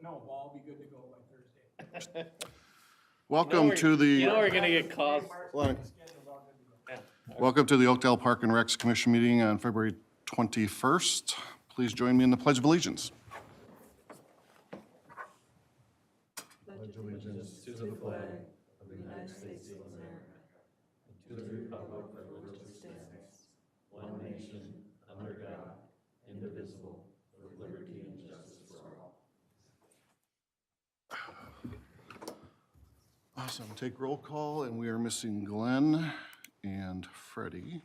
No, we'll all be good to go by Thursday. Welcome to the. You know we're gonna get calls. Welcome to the Oakdale Park and Recs Commission meeting on February 21st. Please join me in the Pledge of Allegiance. Pledge allegiance to the flag of the United States of America and to the republic for which it stands, one nation, under God, indivisible, with liberty and justice for all. Awesome. Take roll call, and we are missing Glenn and Freddie,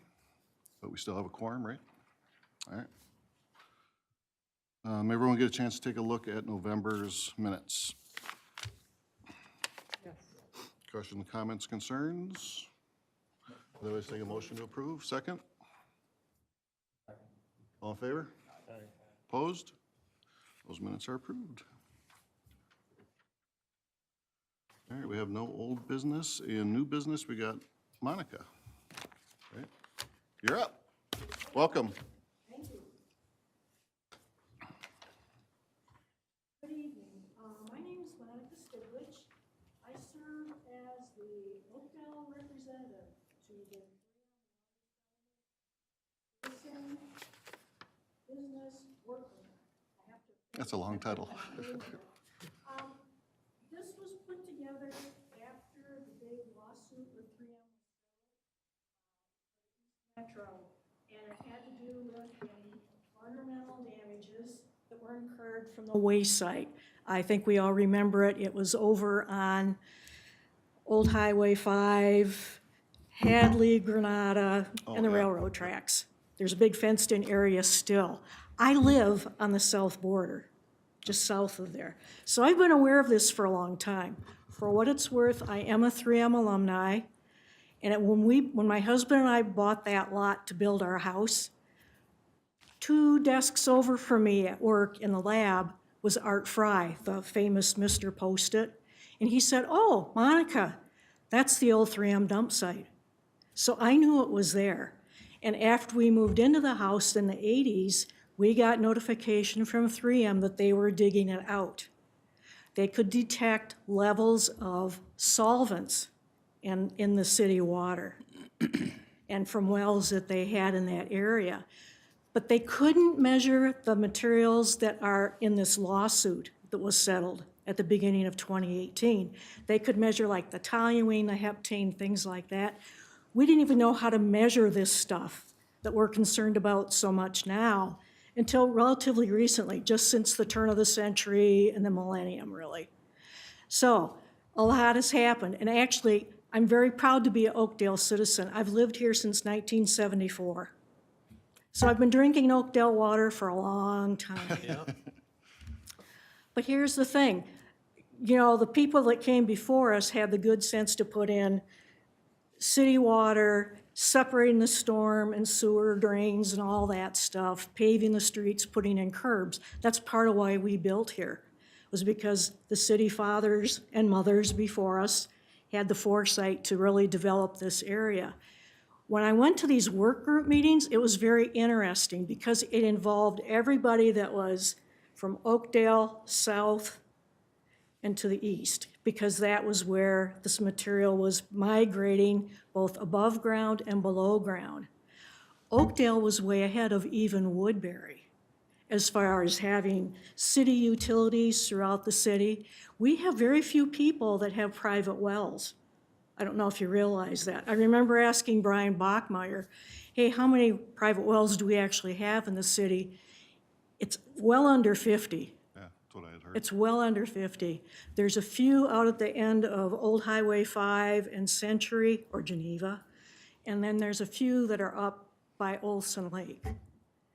but we still have a quorum, right? All right. Everyone get a chance to take a look at November's minutes. Yes. Questions, comments, concerns? Otherwise, take a motion to approve. Second? All in favor? Opposed? Those minutes are approved. All right, we have no old business and new business. We got Monica. Right? You're up. Welcome. Thank you. Good evening. My name is Monica Stiglich. I serve as the Oakdale representative to the Koesling Business Workman. I have to. That's a long title. This was put together after the big lawsuit with 3M Metro, and it had to do with any environmental damages that were incurred from the waste site. I think we all remember it. It was over on Old Highway 5, Hadley, Granada, and the railroad tracks. There's a big fenced-in area still. I live on the south border, just south of there. So I've been aware of this for a long time. For what it's worth, I am a 3M alumni. And when my husband and I bought that lot to build our house, 2 desks over from me at work in the lab was Art Fry, the famous Mr. Post-it. And he said, "Oh, Monica, that's the old 3M dump site." So I knew it was there. And after we moved into the house in the 80s, we got notification from 3M that they were digging it out. They could detect levels of solvents in the city water and from wells that they had in that area. But they couldn't measure the materials that are in this lawsuit that was settled at the beginning of 2018. They could measure like the toluene, the heptane, things like that. We didn't even know how to measure this stuff that we're concerned about so much now until relatively recently, just since the turn of the century and the millennium, really. So a lot has happened, and actually, I'm very proud to be an Oakdale citizen. I've lived here since 1974. So I've been drinking Oakdale water for a long time. Yep. But here's the thing. You know, the people that came before us had the good sense to put in city water, separating the storm and sewer drains and all that stuff, paving the streets, putting in curbs. That's part of why we built here, was because the city fathers and mothers before us had the foresight to really develop this area. When I went to these work group meetings, it was very interesting because it involved everybody that was from Oakdale south and to the east, because that was where this material was migrating both above ground and below ground. Oakdale was way ahead of even Woodbury as far as having city utilities throughout the city. We have very few people that have private wells. I don't know if you realize that. I remember asking Brian Bachmeyer, hey, how many private wells do we actually have in the city? It's well under 50. Yeah, that's what I had heard. It's well under 50. There's a few out at the end of Old Highway 5 and Century, or Geneva, and then there's a few that are up by Olson Lake.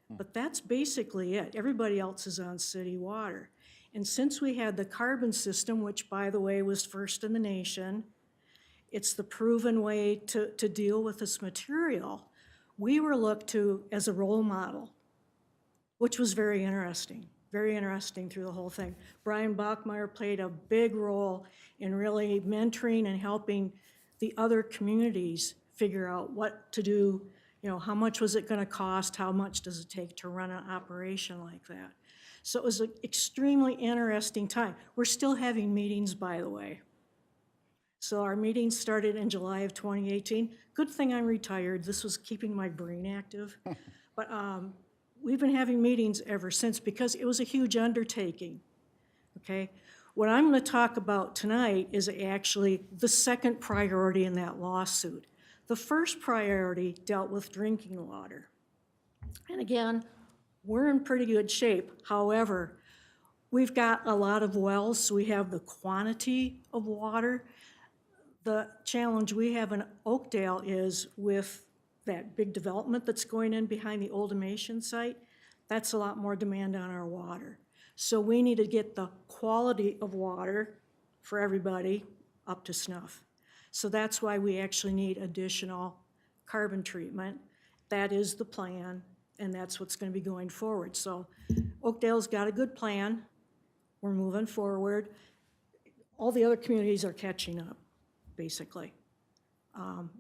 But that's basically it. Everybody else is on city water. And since we had the carbon system, which by the way was first in the nation, it's the proven way to deal with this material, we were looked to as a role model, which was very interesting through the whole thing. Brian Bachmeyer played a big role in really mentoring and helping the other communities figure out what to do, you know, how much was it gonna cost, how much does it take to run an operation like that. So it was an extremely interesting time. We're still having meetings, by the way. So our meetings started in July of 2018. Good thing I'm retired. This was keeping my brain active. But we've been having meetings ever since because it was a huge undertaking, okay? What I'm going to talk about tonight is actually the second priority in that lawsuit. The first priority dealt with drinking water. And again, we're in pretty good shape. However, we've got a lot of wells, so we have the quantity of water. The challenge we have in Oakdale is with that big development that's going in behind the old Amation site, that's a lot more demand on our water. So we need to get the quality of water for everybody up to snuff. So that's why we actually need additional carbon treatment. That is the plan, and that's what's going to be going forward. So Oakdale's got a good plan. We're moving forward. All the other communities are catching up, basically.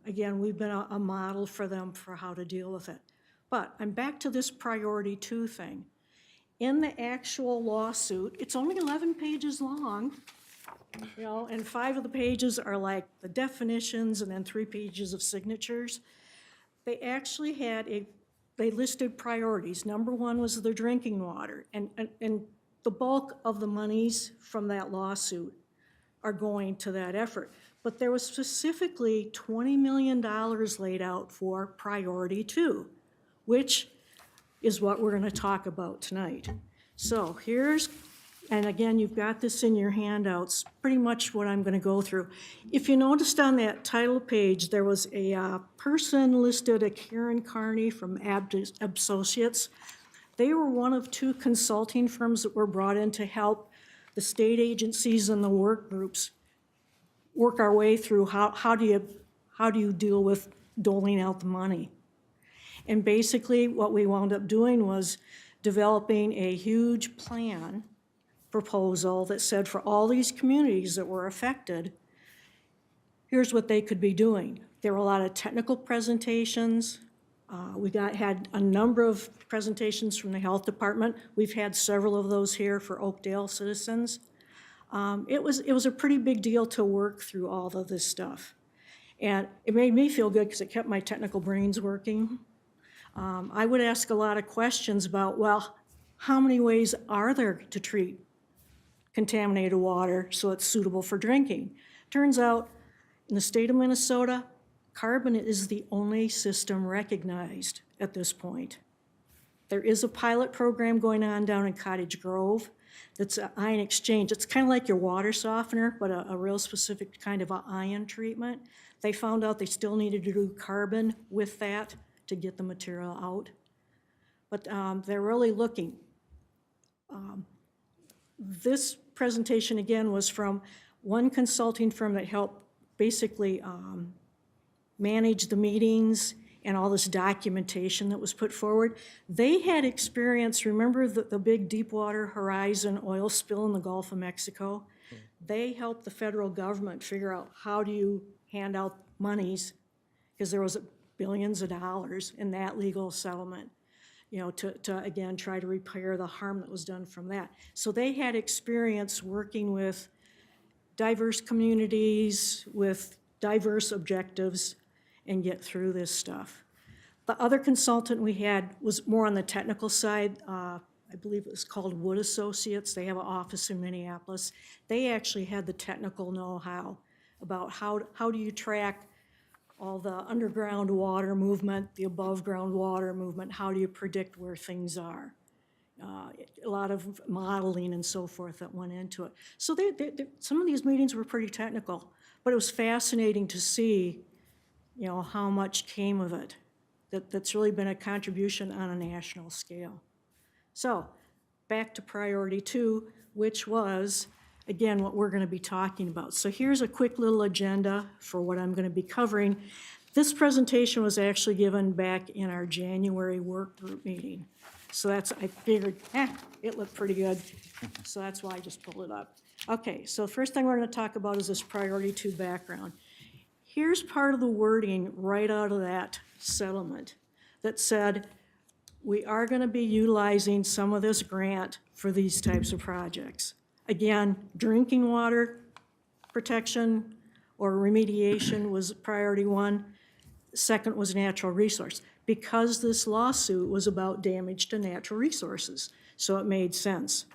Again, we've been a model for them for how to deal with it. But I'm back to this priority 2 thing. In the actual lawsuit, it's only 11 pages long, you know, and 5 of the pages are like the definitions and then 3 pages of signatures. They actually had they listed priorities. Number 1 was the drinking water, and the bulk of the monies from that lawsuit are going to that effort. But there was specifically $20 million laid out for priority 2, which is what we're going to talk about tonight. So here's, and again, you've got this in your handouts, pretty much what I'm going to go through. If you noticed on that title page, there was a person listed, a Karen Carney from Associates. They were one of 2 consulting firms that were brought in to help the state agencies and the work groups work our way through how do you deal with doling out the money. And basically what we wound up doing was developing a huge plan proposal that said for all these communities that were affected, here's what they could be doing. There were a lot of technical presentations. We had a number of presentations from the health department. We've had several of those here for Oakdale citizens. It was a pretty big deal to work through all of this stuff. And it made me feel good because it kept my technical brains working. I would ask a lot of questions about, well, how many ways are there to treat contaminated water so it's suitable for drinking? Turns out, in the state of Minnesota, carbon is the only system recognized at this point. There is a pilot program going on down in Cottage Grove that's an ion exchange. It's kind of like your water softener, but a real specific kind of ion treatment. They found out they still needed to do carbon with that to get the material out. But they're really looking. This presentation, again, was from one consulting firm that helped basically manage the meetings and all this documentation that was put forward. They had experience, remember the big Deepwater Horizon oil spill in the Gulf of Mexico? They helped the federal government figure out how do you hand out monies, because there was billions of dollars in that legal settlement, you know, to again, try to repair the harm that was done from that. So they had experience working with diverse communities, with diverse objectives, and get through this stuff. The other consultant we had was more on the technical side. I believe it was called Wood Associates. They have an office in Minneapolis. They actually had the technical know-how about how do you track all the underground water movement, the above ground water movement, how do you predict where things are? A lot of modeling and so forth that went into it. So some of these meetings were pretty technical, but it was fascinating to see, you know, how much came of it. That's really been a contribution on a national scale. So back to priority 2, which was, again, what we're going to be talking about. So here's a quick little agenda for what I'm going to be covering. This presentation was actually given back in our January work group meeting. So I figured, it looked pretty good. So that's why I just pulled it up. Okay, so the first thing we're going to talk about is this priority 2 background. Here's part of the wording right out of that settlement that said, we are going to be utilizing some of this grant for these types of projects. Again, drinking water protection or remediation was priority one. Second was natural resource, because this lawsuit was about damage to natural resources. So it made sense.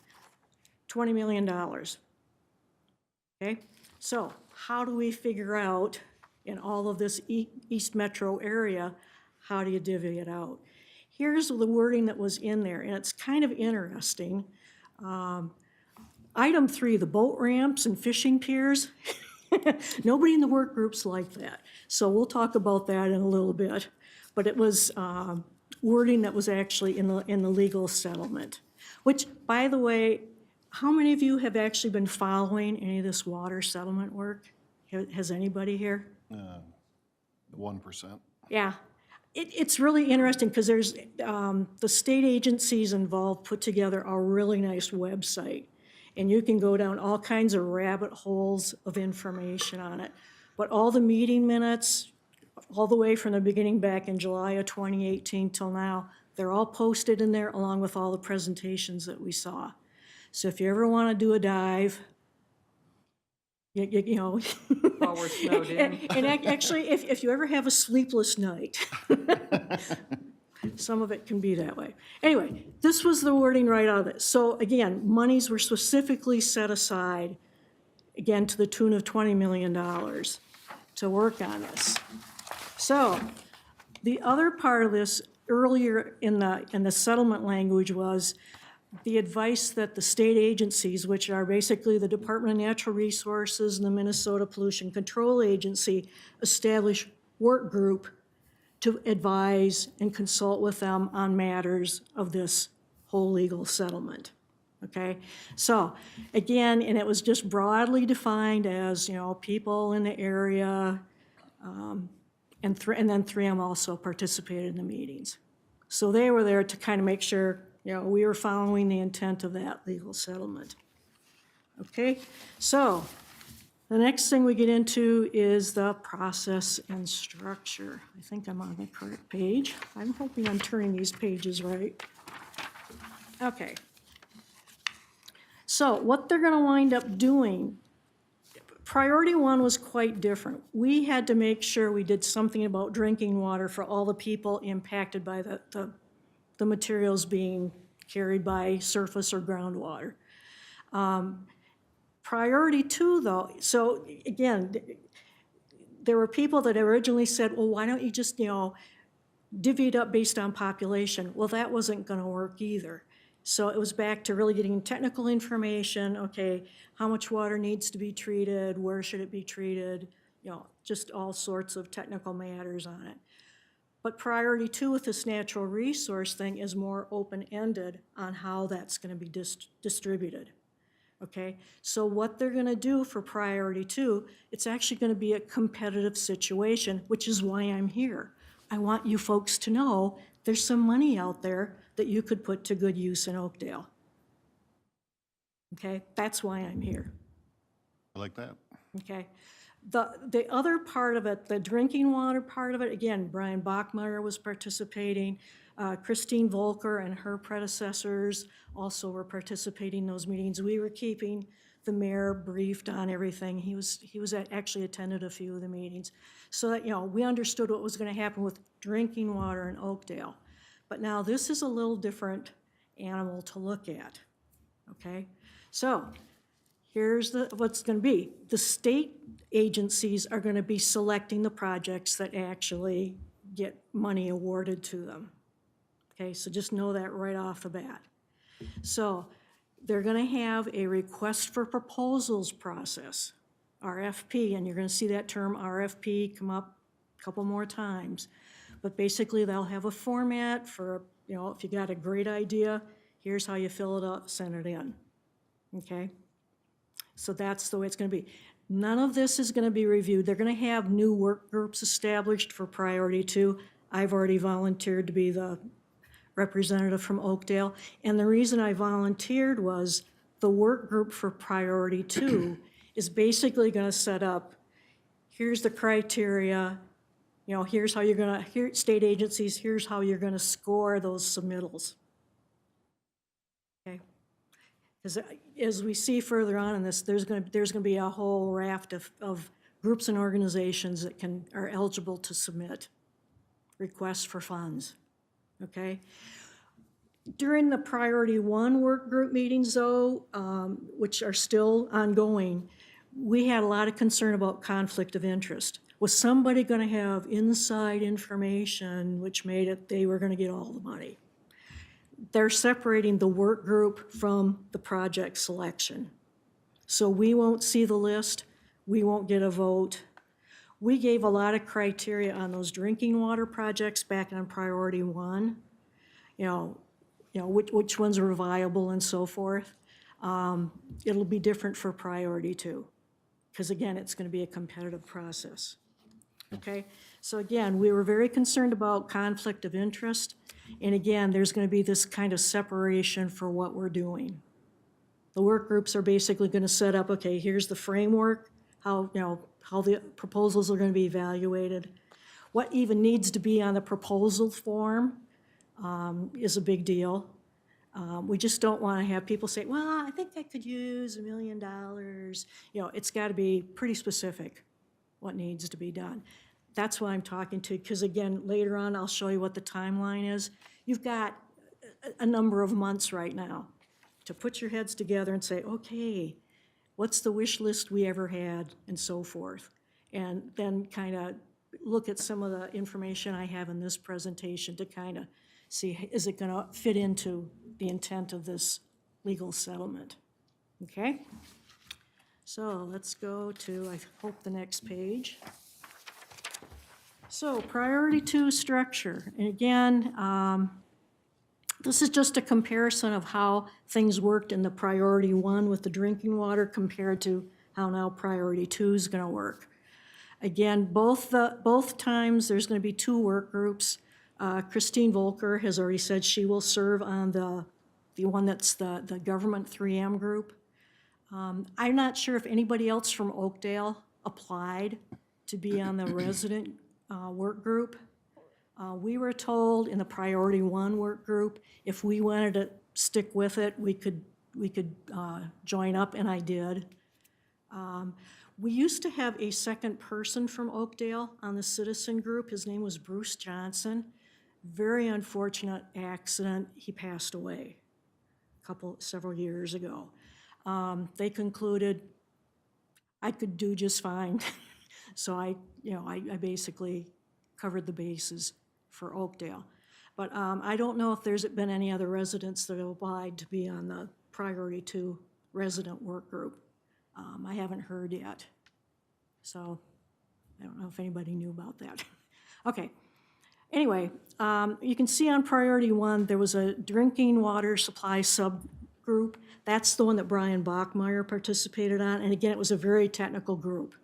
$20 million. Okay, so how do we figure out in all of this East Metro area, how do you divvy it out? Here's the wording that was in there, and it's kind of interesting. Item 3, the boat ramps and fishing piers. Nobody in the work groups like that. So we'll talk about that in a little bit. But it was wording that was actually in the legal settlement. Which, by the way, how many of you have actually been following any of this water settlement work? Has anybody here? 1%. Yeah. It's really interesting because there's the state agencies involved put together a really nice website. And you can go down all kinds of rabbit holes of information on it. But all the meeting minutes, all the way from the beginning back in July of 2018 till now, they're all posted in there along with all the presentations that we saw. So if you ever want to do a dive, you know. While we're snowed in. And actually, if you ever have a sleepless night, some of it can be that way. Anyway, this was the wording right out of it. So again, monies were specifically set aside, again, to the tune of $20 million to work on this. So the other part of this earlier in the settlement language was the advice that the state agencies, which are basically the Department of Natural Resources and the Minnesota Pollution Control Agency, establish work group to advise and consult with them on matters of this whole legal settlement. Okay, so again, and it was just broadly defined as, you know, people in the area, and then 3M also participated in the meetings. So they were there to kind of make sure, you know, we were following the intent of that legal settlement. Okay, so the next thing we get into is the process and structure. I think I'm on the correct page. I'm hoping I'm turning these pages right. Okay. So what they're going to wind up doing, priority one was quite different. We had to make sure we did something about drinking water for all the people impacted by the materials being carried by surface or groundwater. Priority two, though, so again, there were people that originally said, well, why don't you just, you know, divvy it up based on population? Well, that wasn't going to work either. So it was back to really getting technical information. Okay, how much water needs to be treated? Where should it be treated? You know, just all sorts of technical matters on it. But priority two with this natural resource thing is more open-ended on how that's going to be distributed. Okay, so what they're going to do for priority two, it's actually going to be a competitive situation, which is why I'm here. I want you folks to know there's some money out there that you could put to good use in Oakdale. Okay, that's why I'm here. I like that. Okay, the other part of it, the drinking water part of it, again, Brian Bachmeyer was participating. Christine Volker and her predecessors also were participating in those meetings. We were keeping the mayor briefed on everything. He actually attended a few of the meetings, so that, you know, we understood what was going to happen with drinking water in Oakdale. But now this is a little different animal to look at. Okay, so here's what's going to be. The state agencies are going to be selecting the projects that actually get money awarded to them. Okay, so just know that right off the bat. So they're going to have a request for proposals process, RFP, and you're going to see that term RFP come up a couple more times. But basically they'll have a format for, you know, if you got a great idea, here's how you fill it up, send it in. Okay? So that's the way it's going to be. None of this is going to be reviewed. They're going to have new work groups established for priority two. I've already volunteered to be the representative from Oakdale. And the reason I volunteered was the work group for priority two is basically going to set up, here's the criteria, You know, here's how you're gonna, here, state agencies, here's how you're gonna score those submittals. Okay? Because as we see further on in this, there's gonna be a whole raft of groups and organizations that are eligible to submit requests for funds, okay? During the Priority 1 work group meetings though, which are still ongoing, we had a lot of concern about conflict of interest. Was somebody gonna have inside information which made it they were gonna get all the money? They're separating the work group from the project selection. So we won't see the list, we won't get a vote. We gave a lot of criteria on those drinking water projects back on Priority 1. You know, which ones were viable and so forth. It'll be different for Priority 2, because again, it's gonna be a competitive process. Okay, so again, we were very concerned about conflict of interest. And again, there's gonna be this kind of separation for what we're doing. The work groups are basically gonna set up, okay, here's the framework, how the proposals are gonna be evaluated. What even needs to be on the proposal form is a big deal. We just don't wanna have people say, well, I think I could use $1 million. You know, it's gotta be pretty specific what needs to be done. That's why I'm talking to, because again, later on, I'll show you what the timeline is. You've got a number of months right now to put your heads together and say, okay, what's the wish list we ever had, and so forth. And then kind of look at some of the information I have in this presentation to kind of see, is it gonna fit into the intent of this legal settlement, okay? So let's go to, I hope, the next page. So Priority 2 structure, and again, this is just a comparison of how things worked in the Priority 1 with the drinking water compared to how now Priority 2 is gonna work. Again, both times there's gonna be 2 work groups. Christine Volker has already said she will serve on the one that's the government 3M group. I'm not sure if anybody else from Oakdale applied to be on the resident work group. We were told in the Priority 1 work group, if we wanted to stick with it, we could join up, and I did. We used to have a second person from Oakdale on the citizen group. His name was Bruce Johnson. Very unfortunate accident. He passed away several years ago. They concluded I could do just fine. So I basically covered the bases for Oakdale. But I don't know if there's been any other residents that have applied to be on the Priority 2 resident work group. I haven't heard yet. So I don't know if anybody knew about that. Okay. Anyway, you can see on Priority 1, there was a drinking water supply subgroup. That's the one that Brian Bachmeyer participated on. And again, it was a very technical group.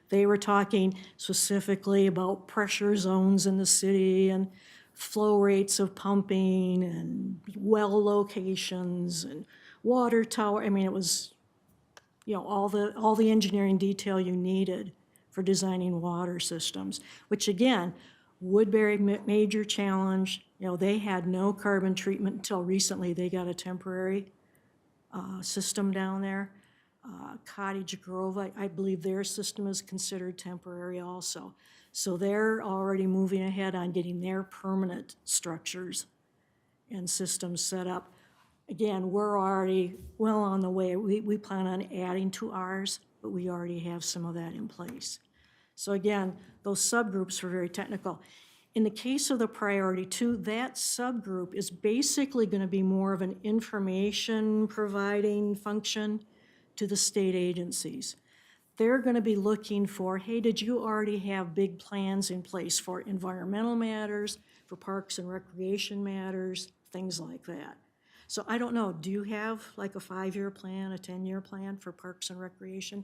They were talking specifically about pressure zones in the city and flow rates of pumping and well locations and water tower. I mean, it was, all the engineering detail you needed for designing water systems, which again, Woodbury, major challenge. They had no carbon treatment until recently. They got a temporary system down there. Cottage Grove, I believe their system is considered temporary also. So they're already moving ahead on getting their permanent structures and systems set up. Again, we're already well on the way. We plan on adding to ours, but we already have some of that in place. So again, those subgroups were very technical. In the case of the Priority 2, that subgroup is basically going to be more of an information providing function to the state agencies. They're going to be looking for, hey, did you already have big plans in place for environmental matters, for parks and recreation matters, things like that? So I don't know, do you have like a 5-year plan, a 10-year plan for parks and recreation?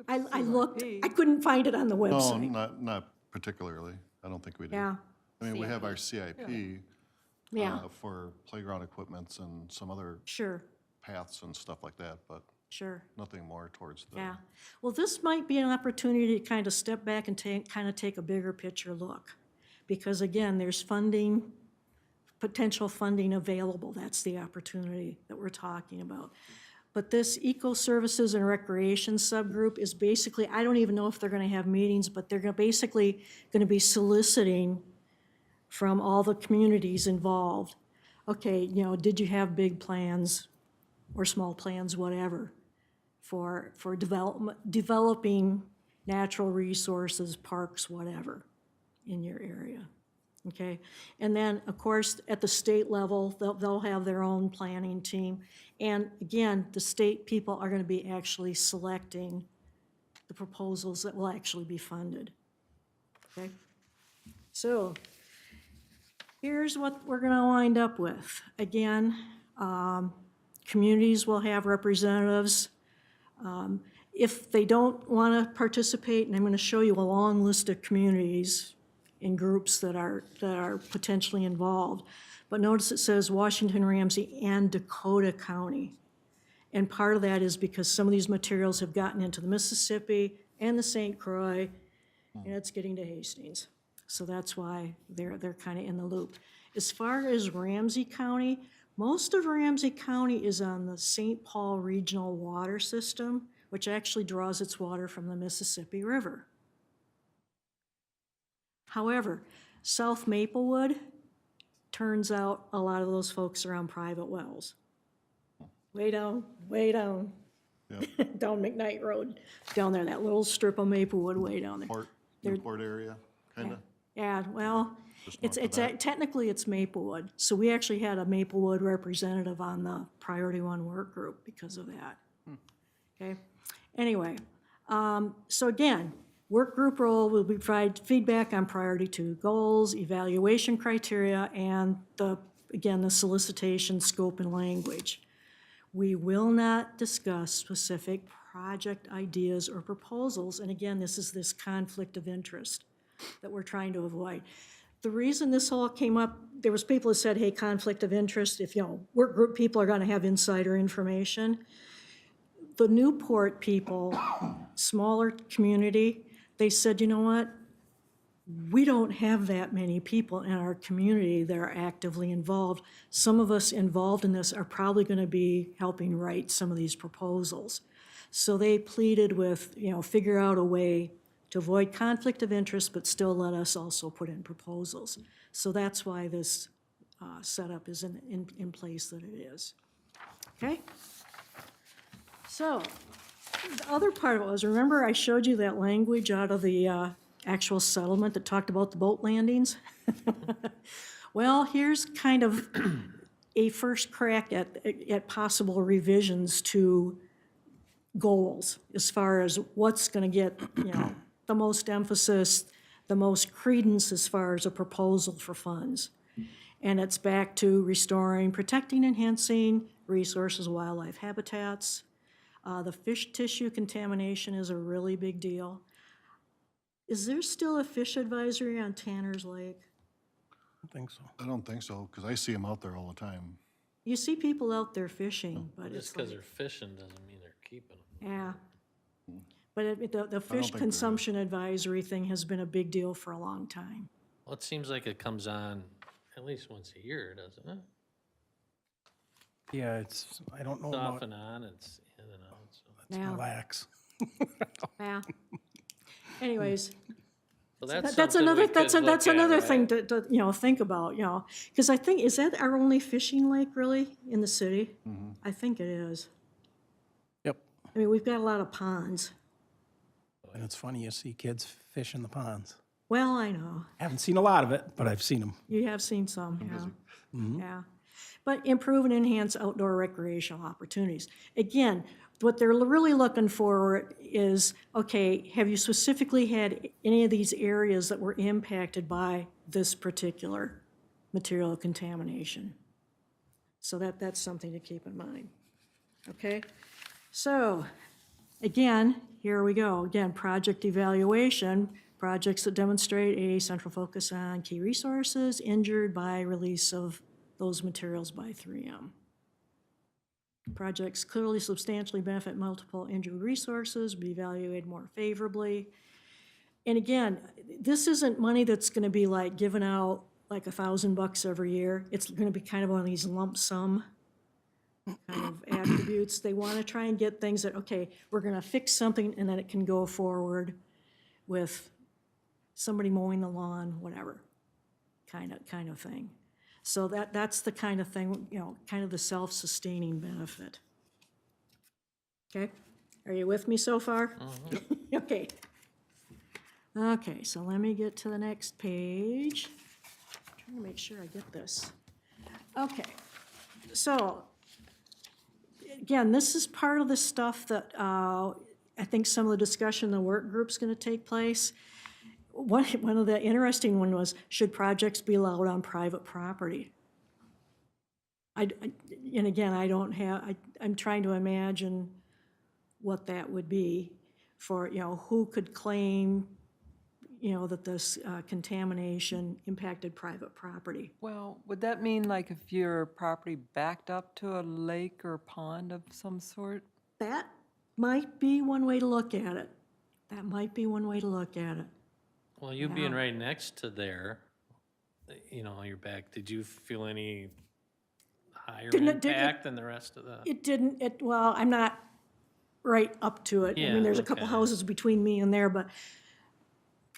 I looked, I couldn't find it on the website. No, not particularly. I don't think we do. Yeah. I mean, we have our CIP Yeah. for playground equipments and some other Sure. paths and stuff like that, but Sure. Nothing more towards the. Yeah. Well, this might be an opportunity to kind of step back and kind of take a bigger picture look. Because again, there's funding, potential funding available. That's the opportunity that we're talking about. But this eco-services and recreation subgroup is basically, I don't even know if they're gonna have meetings, but they're basically gonna be soliciting from all the communities involved. Okay, did you have big plans or small plans, whatever, for developing natural resources, parks, whatever, in your area, okay? And then, of course, at the state level, they'll have their own planning team. And again, the state people are gonna be actually selecting the proposals that will actually be funded, okay? So, here's what we're gonna wind up with. Again, communities will have representatives. If they don't want to participate, and I'm going to show you a long list of communities and groups that are potentially involved, but notice it says Washington, Ramsey, and Dakota County. And part of that is because some of these materials have gotten into the Mississippi and the St. Croix, and it's getting to Hastings. So that's why they're kind of in the loop. As far as Ramsey County, most of Ramsey County is on the St. Paul Regional Water System, which actually draws its water from the Mississippi River. However, South Maplewood, turns out a lot of those folks are on private wells. Way down, Yep. down McKnight Road, down there, that little strip of Maplewood way down there. Newport area, kind of? Yeah, well, technically it's Maplewood. So we actually had a Maplewood representative on the Priority One work group because of that. Okay, anyway, so again, work group role will provide feedback on Priority 2 goals, evaluation criteria, and the solicitation scope and language. We will not discuss specific project ideas or proposals, and again, this is this conflict of interest that we're trying to avoid. The reason this all came up, there was people who said, hey, conflict of interest, if, work group people are gonna have insider information. The Newport people, smaller community, they said, you know what? We don't have that many people in our community that are actively involved. Some of us involved in this are probably gonna be helping write some of these proposals. So they pleaded with, figure out a way to avoid conflict of interest, but still let us also put in proposals. So that's why this setup is in place that it is. Okay? So, the other part of it was, remember I showed you that language out of the actual settlement that talked about the boat landings? Well, here's kind of a first crack at possible revisions to goals as far as what's going to get, the most emphasis, the most credence as far as a proposal for funds. And it's back to restoring, protecting, enhancing resources, wildlife habitats. The fish tissue contamination is a really big deal. Is there still a fish advisory on Tanner's Lake? I don't think so, because I see them out there all the time. You see people out there fishing, but it's Just because like, they're fishing doesn't mean they're keeping them. yeah. But the fish think there consumption advisory thing has been a big deal for a long time. Well, it seems like it comes on at least once a year, doesn't it? Yeah, I don't know It's off about, and on, it's in and out, so. Yeah. relax. Yeah. Anyways, So that's that's something another, we could that's look at, another thing right? to think about, because I think, is that our only fishing lake really in the city? I think it is. Yep. I mean, we've got a lot of ponds. And it's funny, you see kids fish in the ponds. Well, I know. Haven't seen a lot of it, but I've seen them. You have seen some, yeah. Yeah. But improve and enhance outdoor recreational opportunities. Again, what they're really looking for is, okay, have you specifically had any of these areas that were impacted by this particular material contamination? So that's something to keep in mind, okay? So, again, here we go. Again, project evaluation, projects that demonstrate a central focus on key resources injured by release of those materials by 3M. Projects clearly substantially benefit multiple injured resources, be evaluated more favorably. And again, this isn't money that's gonna be like given out like $1,000 every year. It's gonna be kind of one of these lump sum kind of attributes. They wanna try and get things that, okay, we're gonna fix something and then it can go forward with somebody mowing the lawn, whatever, kind of thing. So that's the kind of thing, you know, kind of the self-sustaining benefit. Okay, are you with me so far? Okay. Okay, so let me get to the next page. Trying to make sure I get this. Okay, so again, this is part of the stuff that I think some of the discussion in the work group's going to take place. One of the interesting one was, should projects be allowed on private property? And again, I don't have, I'm trying to imagine what that would be for, you know, who could claim, you know, that this contamination impacted private property. Well, would that mean like if your property backed up to a lake or pond of some sort? That might be one way to look at it. That might be one way to look at it. Well, you being Yeah. right next to there, you know, your back, did you feel any higher Didn't- impact than the rest of the? It didn't, well, I'm not right up to it. I Yeah, mean, there's a couple okay. houses between me and there, but,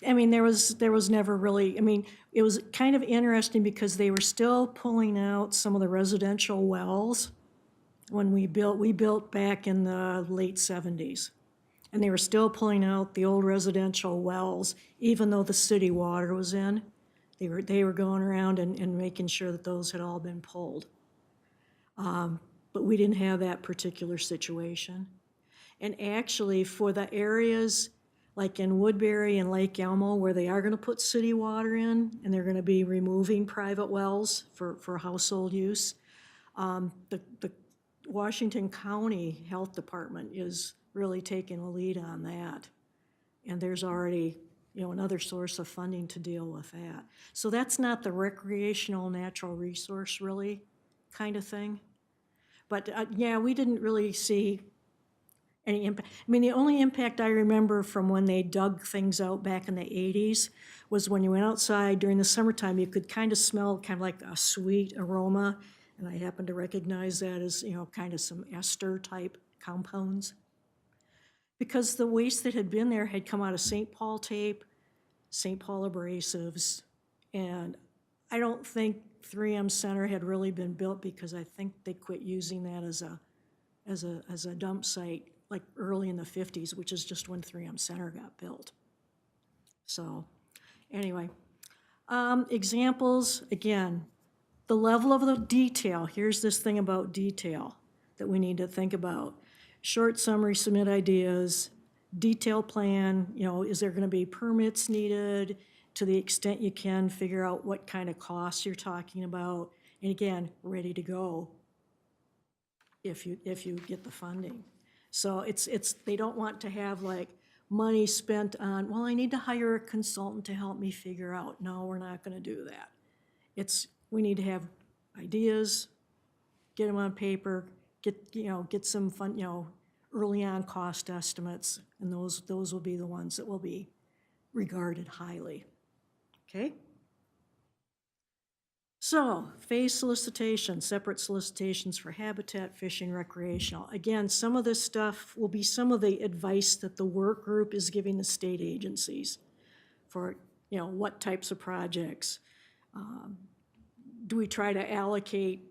I mean, there was never really, I mean, it was kind of interesting because they were still pulling out some of the residential wells when we built back in the late 70s. And they were still pulling out the old residential wells, even though the city water was in. They were going around and making sure that those had all been pulled. But we didn't have that particular situation. And actually, for the areas like in Woodbury and Lake Elmo, where they are gonna put city water in, and they're gonna be removing private wells for household use, the Washington County Health Department is really taking a lead on that. And there's already, you know, another source of funding to deal with that. So that's not the recreational natural resource really kind of thing. But yeah, we didn't really see any impact. I mean, the only impact I remember from when they dug things out back in the 80s was when you went outside during the summertime, you could kind of smell kind of like a sweet aroma. And I happened to recognize that as, you know, kind of some ester type compounds. Because the waste that had been there had come out of St. Paul tape, St. Paul abrasives, and I don't think 3M Center had really been built because I think they quit using that as a dump site like early in the 50s, which is just when 3M Center got built. So anyway, examples, again, the level of the detail. Here's this thing about detail that we need to think about. Short summary, submit ideas, detailed plan, you know, is there gonna be permits needed? To the extent you can, figure out what kind of costs you're talking about. And again, ready to go if you get the funding. So they don't want to have like money spent on, well, I need to hire a consultant to help me figure out. No, we're not gonna do that. We need to have ideas, get them on paper, get some fun, you know, early on cost estimates, and those will be the ones that will be regarded highly. Okay? So, phase solicitation, separate solicitations for habitat, fishing, recreational. Again, some of this stuff will be some of the advice that the work group is giving the state agencies for, you know, what types of projects. Do we try to allocate,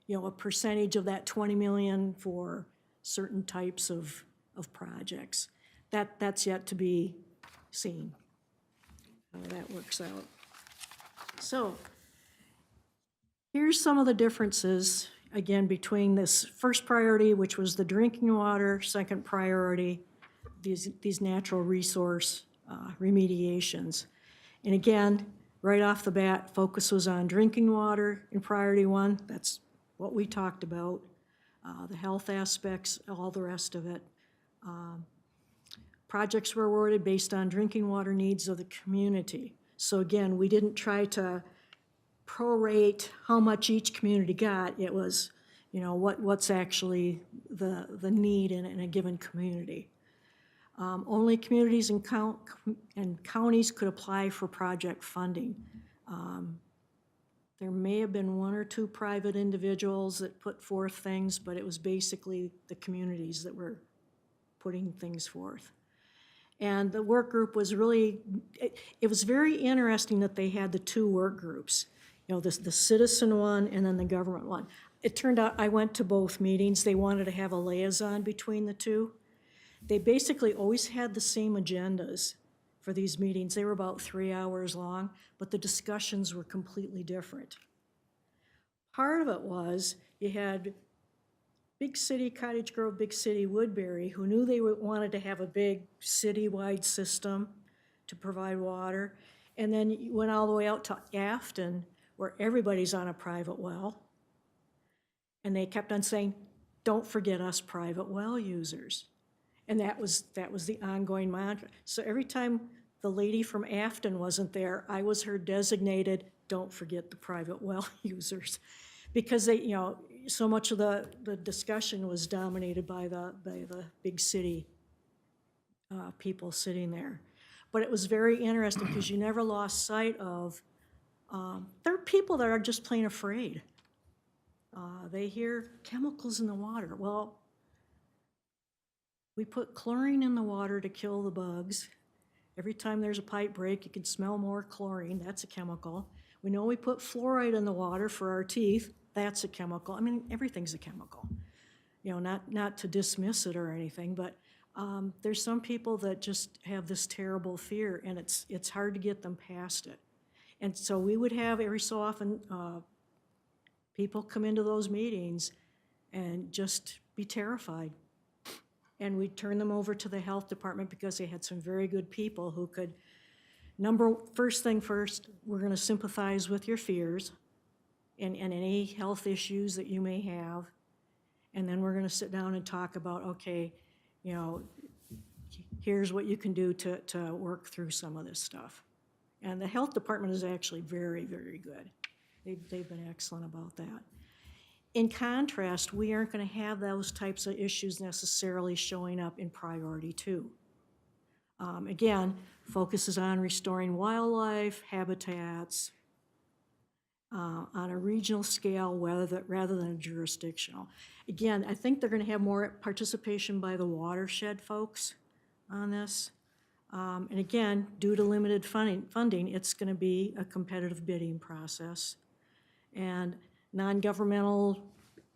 you know, a percentage of that 20 million for certain types of projects? That's yet to be seen, how that works out. So here's some of the differences, again, between this first priority, which was the drinking water, second priority, these natural resource remediations. And again, right off the bat, focus was on drinking water in priority one. That's what we talked about. The health aspects, all the rest of it. Projects were awarded based on drinking water needs of the community. So again, we didn't try to prorate how much each community got. It was, you know, what's actually the need in a given community. Only communities and counties could apply for project funding. There may have been one or two private individuals that put forth things, but it was basically the communities that were putting things forth. And the work group was really, it was very interesting that they had the two work groups, you know, the citizen one and then the government one. It turned out I went to both meetings. They wanted to have a liaison between the two. They basically always had the same agendas for these meetings. They were about 3 hours long, but the discussions were completely different. Part of it was you had big city Cottage Grove, big city Woodbury, who knew they wanted to have a big citywide system to provide water. And then you went all the way out to Afton, where everybody's on a private well. And they kept on saying, don't forget us private well users. And that was the ongoing mantra. So every time the lady from Afton wasn't there, I was her designated, don't forget the private well users. Because they, you know, so much of the discussion was dominated by the big city people sitting there. But it was very interesting because you never lost sight of, there are people that are just plain afraid. They hear chemicals in the water. Well, we put chlorine in the water to kill the bugs. Every time there's a pipe break, you can smell more chlorine. That's a chemical. We know we put fluoride in the water for our teeth. That's a chemical. I mean, everything's a chemical. You know, not to dismiss it or anything, but there's some people that just have this terrible fear, and it's hard to get them past it. And so we would have every so often people come into those meetings and just be terrified. And we'd turn them over to the health department because they had some very good people who could, first thing first, we're gonna sympathize with your fears and any health issues that you may have. And then we're gonna sit down and talk about, okay, you know, here's what you can do to work through some of this stuff. And the health department is actually very, very good. They've been excellent about that. In contrast, we aren't going to have those types of issues necessarily showing up in priority 2. Again, focuses on restoring wildlife, habitats, on a regional scale rather than a jurisdictional. Again, I think they're going to have more participation by the watershed folks on this. And again, due to limited funding, it's going to be a competitive bidding process. And non-governmental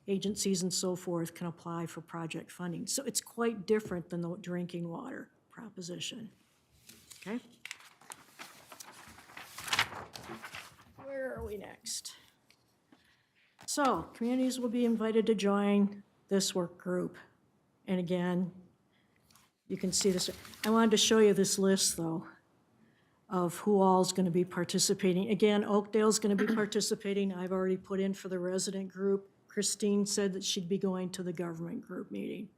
agencies and so forth can apply for project funding. So it's quite different than the drinking water proposition. Okay? Where are we next? So communities will be invited to join this work group. And again, you can see this. I wanted to show you this list, though, of who all is going to be participating. Again, Oakdale's going to be participating. I've already put in for the resident group. Christine said that she'd be going to the government group meeting.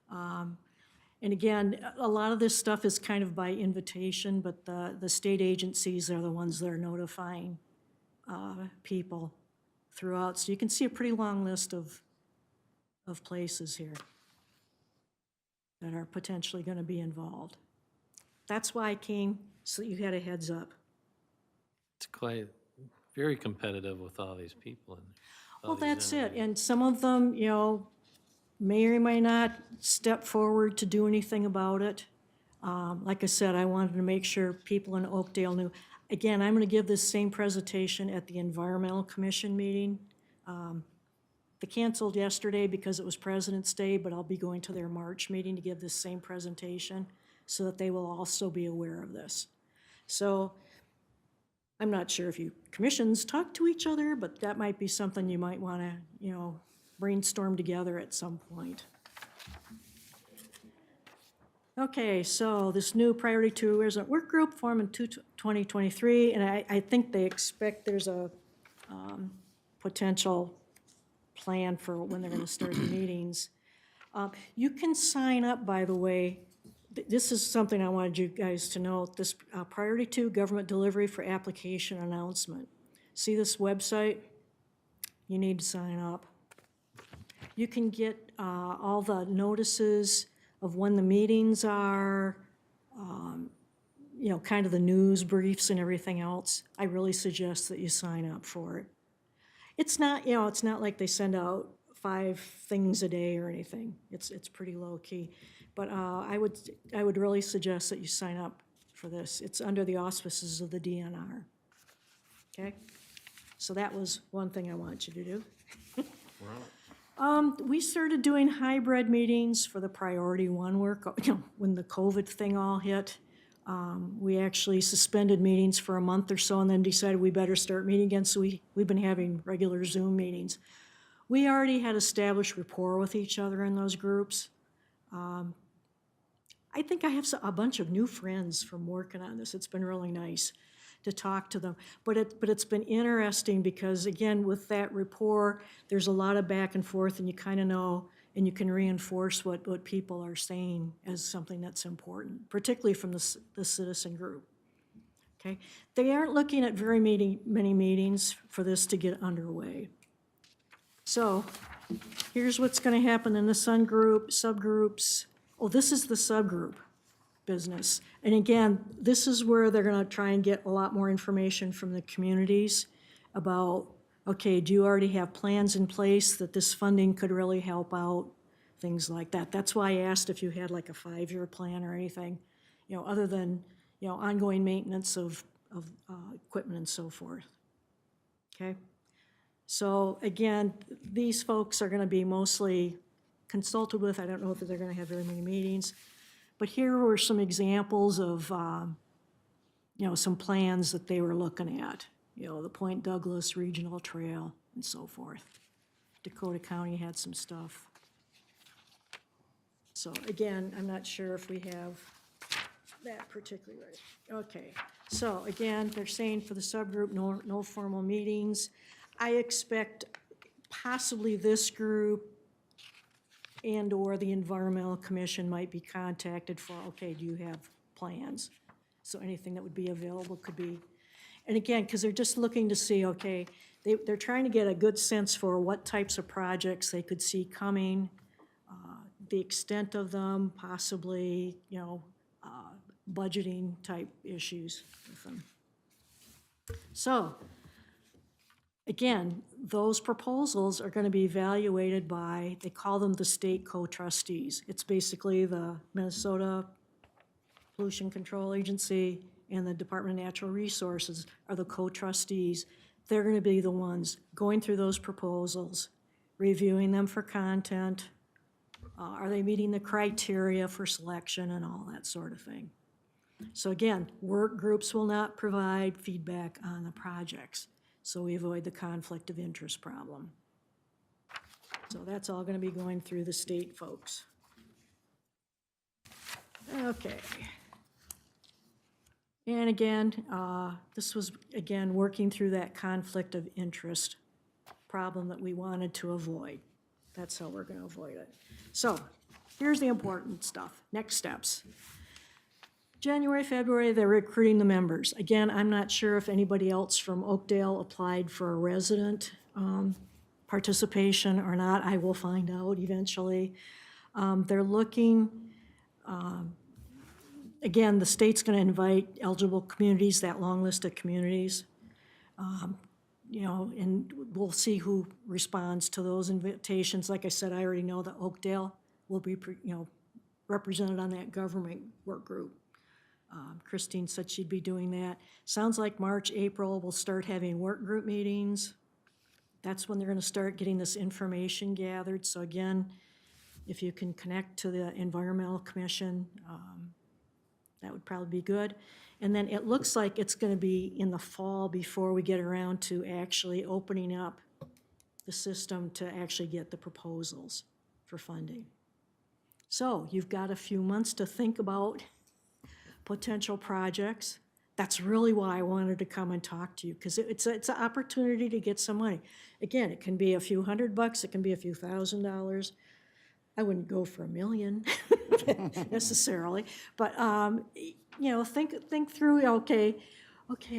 And again, a lot of this stuff is kind of by invitation, but the state agencies are the ones that are notifying people throughout. So you can see a pretty long list of places here that are potentially going to be involved. That's why I came, so that you had a heads up. It's quite, very competitive with all these people. And all Well, these that's it. entities. And some of them, you know, may or may not step forward to do anything about it. Like I said, I wanted to make sure people in Oakdale knew. Again, I'm going to give this same presentation at the Environmental Commission meeting. They canceled yesterday because it was President's Day, but I'll be going to their March meeting to give this same presentation so that they will also be aware of this. So I'm not sure if you commissions talk to each other, but that might be something you might want to, you know, brainstorm together at some point. Okay, so this new Priority 2 resident work group formed in 2023, and I think they expect there's a potential plan for when they're going to start the meetings. You can sign up, by the way. This is something I wanted you guys to know. This Priority 2 Government Delivery for Application Announcement. See this website? You need to sign up. You can get all the notices of when the meetings are, you know, kind of the news briefs and everything else. I really suggest that you sign up for it. It's not, you know, it's not like they send out 5 things a day or anything. It's pretty low key. But I would really suggest that you sign up for this. It's under the auspices of the DNR. Okay? So that was one thing I want you to do. We started doing hybrid meetings for the priority 1 work, you know, when the COVID thing all hit. We actually suspended meetings for a month or so and then decided we better start meeting again, so we've been having regular Zoom meetings. We already had established rapport with each other in those groups. I think I have a bunch of new friends from working on this. It's been really nice to talk to them. But it's been interesting because, again, with that rapport, there's a lot of back and forth, and you kind of know, and you can reinforce what people are saying as something that's important, particularly from the citizen group. Okay? They aren't looking at very many meetings for this to get underway. So here's what's going to happen in the subgroups. Oh, this is the subgroup business. And again, this is where they're going to try and get a lot more information from the communities about, okay, do you already have plans in place that this funding could really help out, things like that. That's why I asked if you had like a 5-year plan or anything, you know, other than, you know, ongoing maintenance of equipment and so forth. Okay? So again, these folks are going to be mostly consulted with. I don't know if they're going to have very many meetings. But here were some examples of, you know, some plans that they were looking at. You know, the Point Douglas Regional Trail and so forth. Dakota County had some stuff. So again, I'm not sure if we have that particularly right. Okay, so again, they're saying for the subgroup, no formal meetings. I expect possibly this group and/or the Environmental Commission might be contacted for, okay, do you have plans? So anything that would be available could be, and again, because they're just looking to see, okay, they're trying to get a good sense for what types of projects they could see coming, the extent of them, possibly, you know, budgeting type issues with them. So, again, those proposals are going to be evaluated by, they call them the state co-trustees. It's basically the Minnesota Pollution Control Agency and the Department of Natural Resources are the co-trustees. They're going to be the ones going through those proposals, reviewing them for content. Are they meeting the criteria for selection and all that sort of thing? So again, work groups will not provide feedback on the projects, so we avoid the conflict of interest problem. So that's all going to be going through the state folks. Okay. And again, this was, again, working through that conflict of interest problem that we wanted to avoid. That's how we're going to avoid it. So here's the important stuff. Next steps. January, February, they're recruiting the members. Again, I'm not sure if anybody else from Oakdale applied for a resident participation or not. I will find out eventually. They're looking, again, the state's going to invite eligible communities, that long list of communities. You know, and we'll see who responds to those invitations. Like I said, I already know that Oakdale will be, you know, represented on that government work group. Christine said she'd be doing that. Sounds like March, April, we'll start having work group meetings. That's when they're going to start getting this information gathered. So again, if you can connect to the Environmental Commission, that would probably be good. And then it looks like it's going to be in the fall before we get around to actually opening up the system to actually get the proposals for funding. So you've got a few months to think about potential projects. That's really why I wanted to come and talk to you, because it's an opportunity to get some money. Again, it can be a few $100, it can be a few $1,000s. I wouldn't go for $1 million necessarily, but you know, think through. Okay,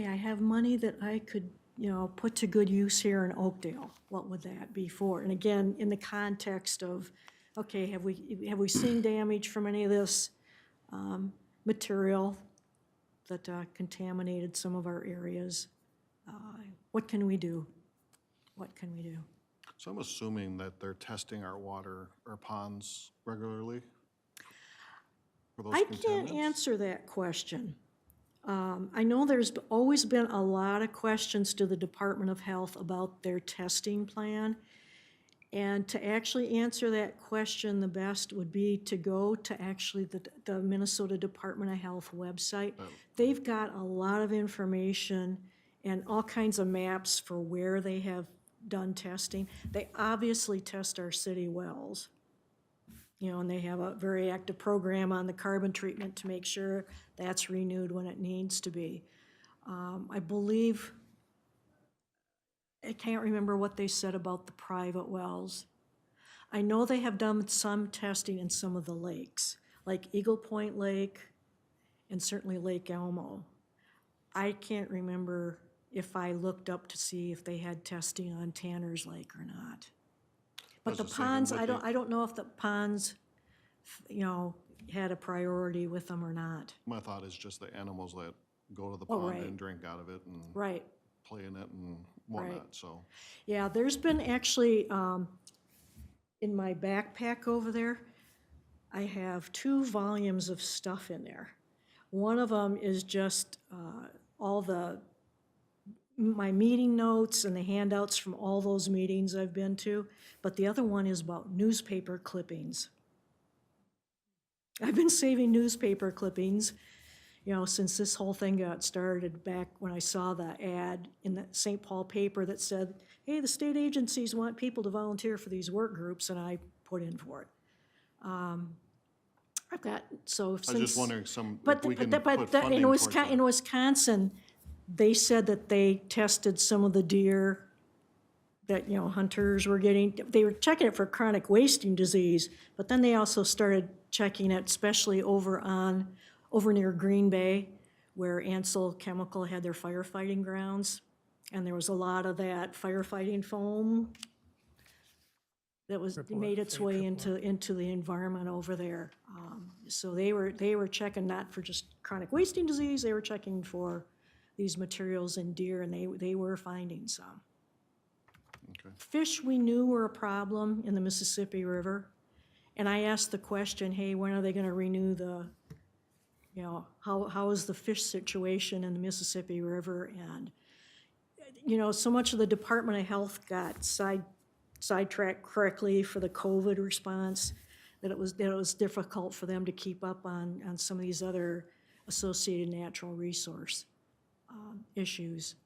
I have money that I could you know, put to good use here in Oakdale? What would that be for? And again, in the context of, okay, have we seen damage from any of this material that contaminated some of our areas? What can we do? What can we do? So I'm assuming that they're testing our water, our ponds regularly for those I contaminants? can't answer that question. I know there's always been a lot of questions to the Department of Health about their testing plan. And to actually answer that question, the best would be to go to actually the Minnesota Department of Health website. They've got a lot of information and all kinds of maps for where they have done testing. They obviously test our city wells. You know, and they have a very active program on the carbon treatment to make sure that's renewed when it needs to be. I believe, I can't remember what they said about the private wells. I know they have done some testing in some of the lakes, like Eagle Point Lake and certainly Lake Elmo. I can't remember if I looked up to see if they had testing on Tanner's Lake or not. But the was just thinking ponds, with I don't know if the ponds, you know, had a priority with them or not. My thought is just the animals that go to the Oh, pond right. and drink out of it and Right. play in it and whatnot, so. Yeah, there's been actually, in my backpack over there, I have 2 volumes of stuff in there. One of them is just all my meeting notes and the handouts from all those meetings I've been to, but the other one is about newspaper clippings. I've been saving newspaper clippings, you know, since this whole thing got started, back when I saw the ad in the St. Paul paper that said, hey, the state agencies want people to volunteer for these work groups, and I put in for it. I've got, so since. I was just wondering if But we can but put that- funding towards that. in Wisconsin, they said that they tested some of the deer that, you know, hunters were getting. They were checking it for chronic wasting disease, but then they also started checking it, especially over near Green Bay, where Ansel Chemical had their firefighting grounds. And there was a lot of that firefighting foam that made its way into the environment over there. So they were checking not for just chronic wasting disease, they were checking for these materials in deer, and they were finding some. Okay. Fish we knew were a problem in the Mississippi River. And I asked the question, hey, when are they gonna renew you know, how is the fish situation in the Mississippi River? And, you know, so much of the Department of Health got sidetracked correctly for the COVID response, that it was difficult for them to keep up on some of these other associated natural resource issues.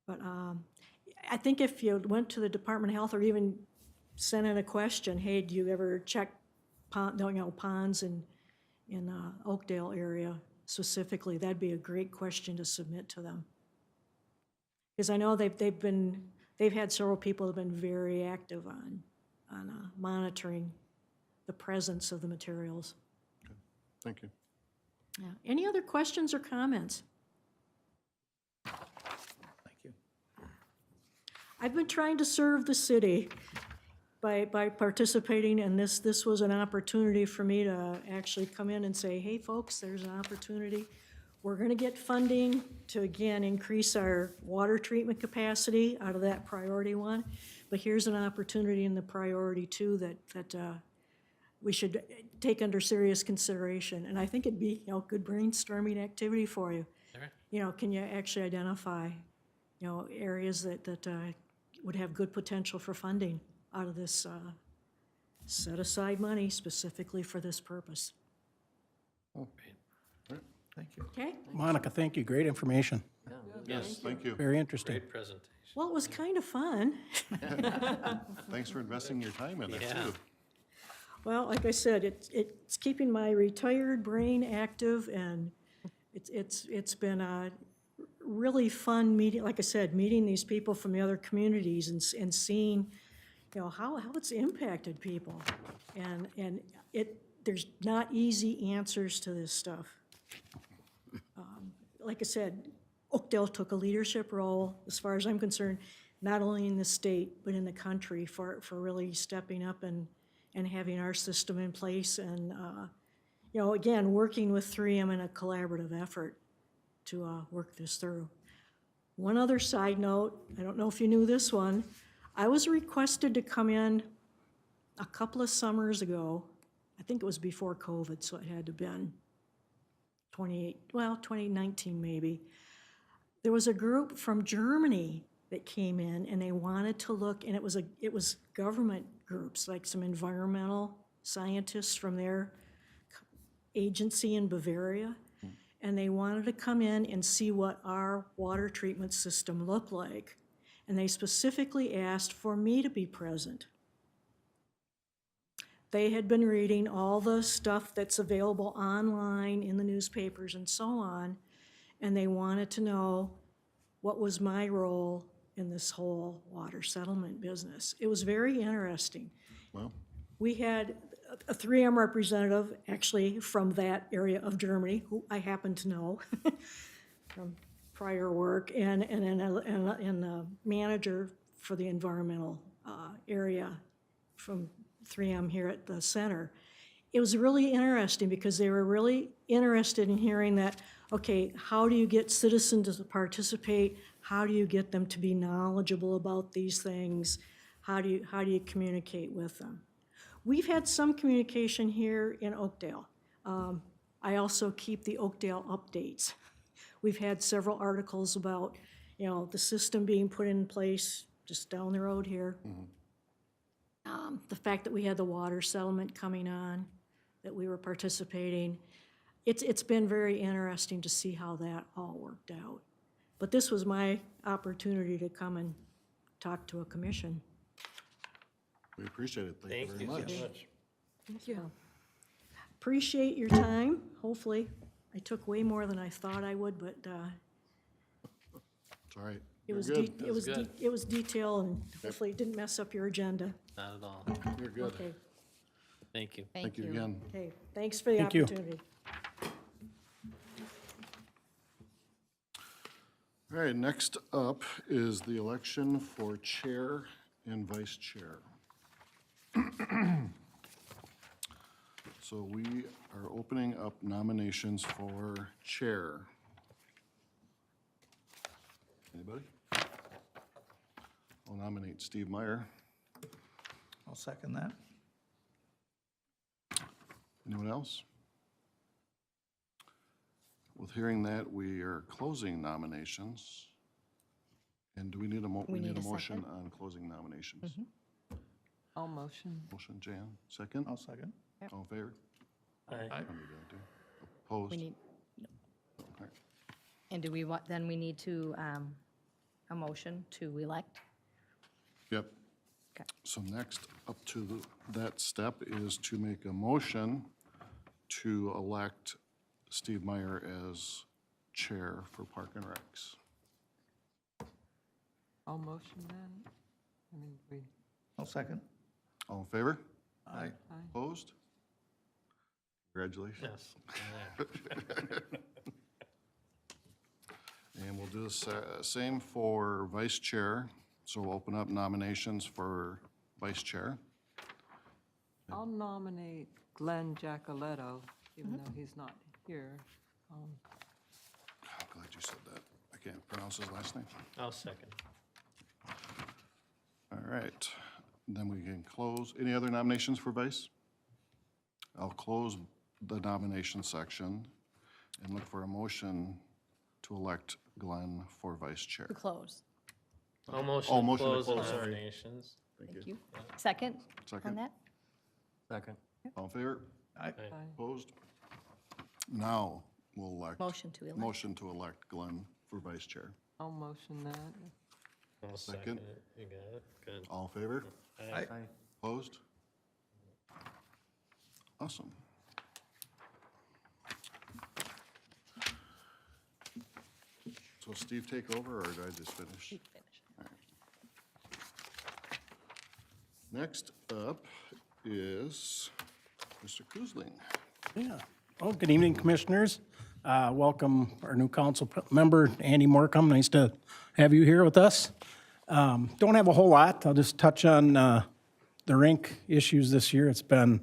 But I think if you went to the Department of Health or even sent in a question, hey, do you ever check ponds in Oakdale area specifically, that'd be a great question to submit to them. Because I know they've had several people that have been very active on monitoring the presence of the materials. Okay. Thank you. Yeah. Any other questions or comments? Thank you. I've been trying to serve the city by participating in this. This was an opportunity for me to actually come in and say, hey, folks, there's an opportunity. We're going to get funding to, again, increase our water treatment capacity out of that priority 1. But here's an opportunity in the priority 2 that we should take under serious consideration. And I think it'd be, you know, good brainstorming activity for you. Sure. You know, can you actually identify, you know, areas that would have good potential for funding out of this set aside money specifically for this purpose? Thank you. Okay? Monica, thank you. Great information. Yes, thank you. Very interesting. Great presentation. Well, it was kind of fun. Thanks for investing your time in it, Yeah. too. Well, like I said, it's keeping my retired brain active, and it's been a really fun meeting, like I said, meeting these people from the other communities and seeing, you know, how it's impacted people. And there's not easy answers to this stuff. Like I said, Oakdale took a leadership role, as far as I'm concerned, not only in the state, but in the country for really stepping up and having our system in place and, you know, again, working with 3M in a collaborative effort to work this through. One other side note, I don't know if you knew this one, I was requested to come in a couple of summers ago. I think it was before COVID, so it had to have been 2019 maybe. There was a group from Germany that came in and they wanted to look, and it was government groups, like some environmental scientists from their agency in Bavaria. And they wanted to come in and see what our water treatment system looked like. And they specifically asked for me to be present. They had been reading all the stuff that's available online in the newspapers and so on, and they wanted to know what was my role in this whole water settlement business. It was very interesting. Well, We had a 3M representative, actually from that area of Germany, who I happen to know from prior work, and a manager for the environmental area from 3M here at the center. It was really interesting because they were really interested in hearing that, okay, how do you get citizens to participate? How do you get them to be knowledgeable about these things? How do you communicate with them? We've had some communication here in Oakdale. I also keep the Oakdale updates. We've had several articles about, you know, the system being put in place just down the road here. The fact that we had the water settlement coming on, that we were participating. It's been very interesting to see how that all worked out. But this was my opportunity to come and talk to a commission. we appreciate it. Thank you very much. so much. Thank you. Appreciate your time, hopefully. I took way more than I thought I would, but It's all right. it You're was, good. it was detail, and hopefully it didn't mess up your agenda. Not at all. You're good. Okay, Thank you. Thank you again. okay, thanks for the Thank you. opportunity. All right, next up is the election for chair and vice chair. So we are opening up nominations for chair. Anybody? I'll nominate Steve Meyer. I'll second that. Anyone else? With hearing that, we are closing nominations. And do we need a we need a motion on closing nominations? All motion. Motion, Jan, second? I'll second. All in favor? Aye. How many do I do? Opposed? We need, All right. and do we want, then we need to, a motion to elect? Yep. Okay. So next up to that step is to make a motion to elect Steve Meyer as chair for Park and Recs. All motion then? I mean, we, I'll second. All in favor? Aye. Opposed? Congratulations. Yes. And we'll do the same for vice chair. So we'll open up nominations for vice chair. I'll nominate Glenn Giacoletto, even though he's not here. I'm glad you said that. I can't pronounce his last name. I'll second. All right, then we can close. Any other nominations for vice? I'll close the nomination section and look for a motion to elect Glenn for vice chair. To close. All motion Oh, to motion to close the close, sorry. nominations. Thank you. Second on Second, that? Second. all in favor? Aye. Opposed? Now, we'll elect. Motion to elect. Motion to elect Glenn for vice chair. I'll motion that. I'll Second. second it. You got it. Good. All in favor? Aye. Opposed? Awesome. So Steve take over, or did I just finish? You finish. Next up is Mr. Koesling. Yeah. Oh, good evening, Commissioners. Welcome our new council member, Andy Morcomb. Nice to have you here with us. Don't have a whole lot. I'll just touch on the rink issues this year. It's been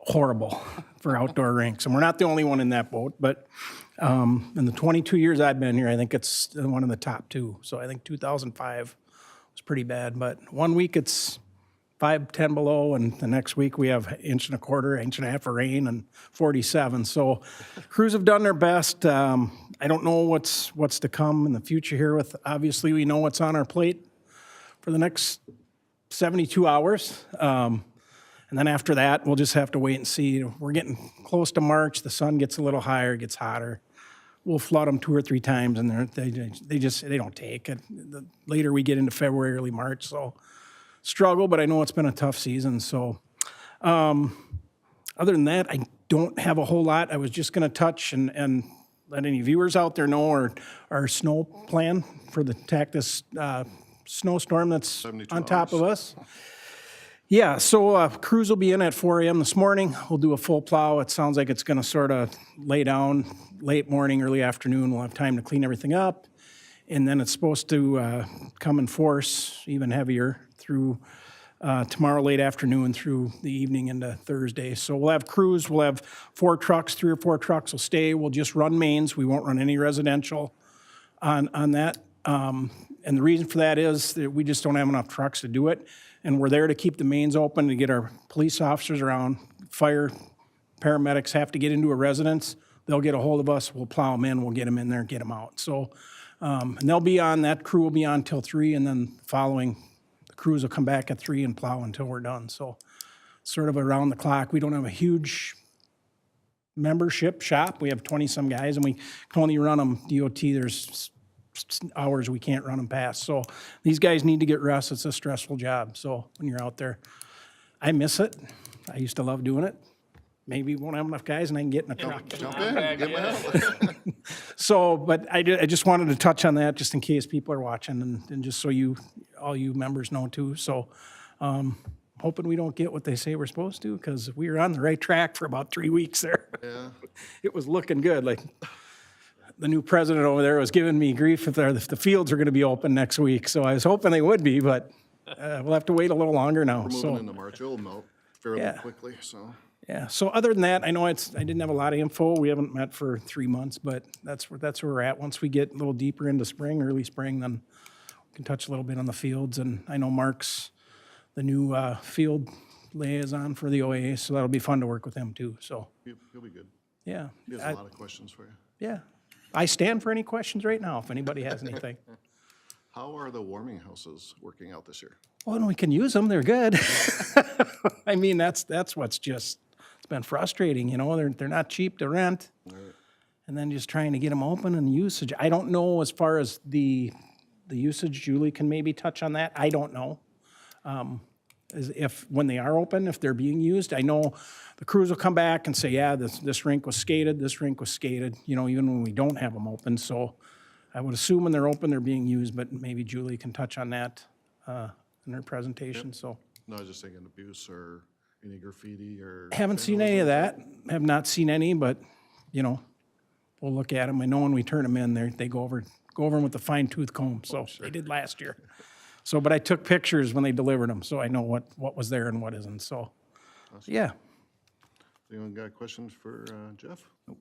horrible for outdoor rinks, and we're not the only one in that boat, but in the 22 years I've been here, I think it's one of the top two. So I think 2005 was pretty bad, but 1 week it's 5, 10 below, and the next week we have 1.25 inches, 1.5 inches of rain and 47. So crews have done their best. I don't know what's to come in the future here with, obviously we know what's on our plate for the next 72 hours. And then after that, we'll just have to wait and see. We're getting close to March. The sun gets a little higher, it gets hotter. We'll flood them 2 or 3 times, and they don't take it. The later we get into February, early March, so struggle. But I know it's been a tough season. So other than that, I don't have a whole lot. I was just going to touch and let any viewers out there know our snow plan for the this snowstorm that's 72 on top of hours. us. Yeah, so crews will be in at 4 a.m. this morning. We'll do a full plow. It sounds like it's going to sort of lay down late morning, early afternoon. We'll have time to clean everything up. And then it's supposed to come in force even heavier through tomorrow late afternoon through the evening into Thursday. So we'll have crews. We'll have 4 trucks, 3 or 4 trucks will stay. We'll just run mains. We won't run any residential on that. And the reason for that is that we just don't have enough trucks to do it. And we're there to keep the mains open, to get our police officers around. Fire, paramedics have to get into a residence. They'll get a hold of us. We'll plow them in. We'll get them in there and get them out. So, and they'll be on, that crew will be on till 3, and then following, the crews will come back at 3 and plow until we're done. So sort of around the clock. We don't have a huge membership shop. We have 20-some guys, and we can only run them DOT. There's hours we can't run them past. So these guys need to get rest. It's a stressful job. So when you're out there, I miss it. I used to love doing it. Maybe we won't have enough guys and I can get in a truck. Jump in, get my help. So, but I just wanted to touch on that just in case people are watching and just so all you members know too. So hoping we don't get what they say we're supposed to, because we were on the right track for about 3 weeks there. Yeah. It was looking good. Like, the new president over there was giving me grief if the fields are going to be open next week. So I was hoping they would be, but we'll have to wait a little longer now. We're So, moving into March. It'll melt fairly Yeah. quickly, so. yeah. So other than that, I know I didn't have a lot of info. We haven't met for 3 months, but that's where we're at. Once we get a little deeper into spring, early spring, then we can touch a little bit on the fields. And I know Mark's the new field liaison for the OAA, so that'll be fun to work with him too. So, He'll be good. yeah. He has a lot of questions for you. Yeah. I stand for any questions right now if anybody has anything. How are the warming houses working out this year? Well, and we can use them, they're good. I mean, that's what's just, it's been frustrating, you know, they're not cheap to rent. And then just trying to get them open and usage. I don't know as far as the usage, Julie can maybe touch on that. I don't know. If, when they are open, if they're being used, I know the crews will come back and say, yeah, this rink was skated, this rink was skated, you know, even when we don't have them open. So I would assume when they're open, they're being used, but maybe Julie can touch on that in her presentation, so. No, I was just thinking abuse or any graffiti or. Haven't seen any of that, have not seen any, but, you know, we'll look at them. I know when we turn them in, they go over them with a fine tooth comb, so they did last year. So, but I took pictures when they delivered them, so I know what was there and what isn't, so, yeah. Anyone got questions for Jeff? All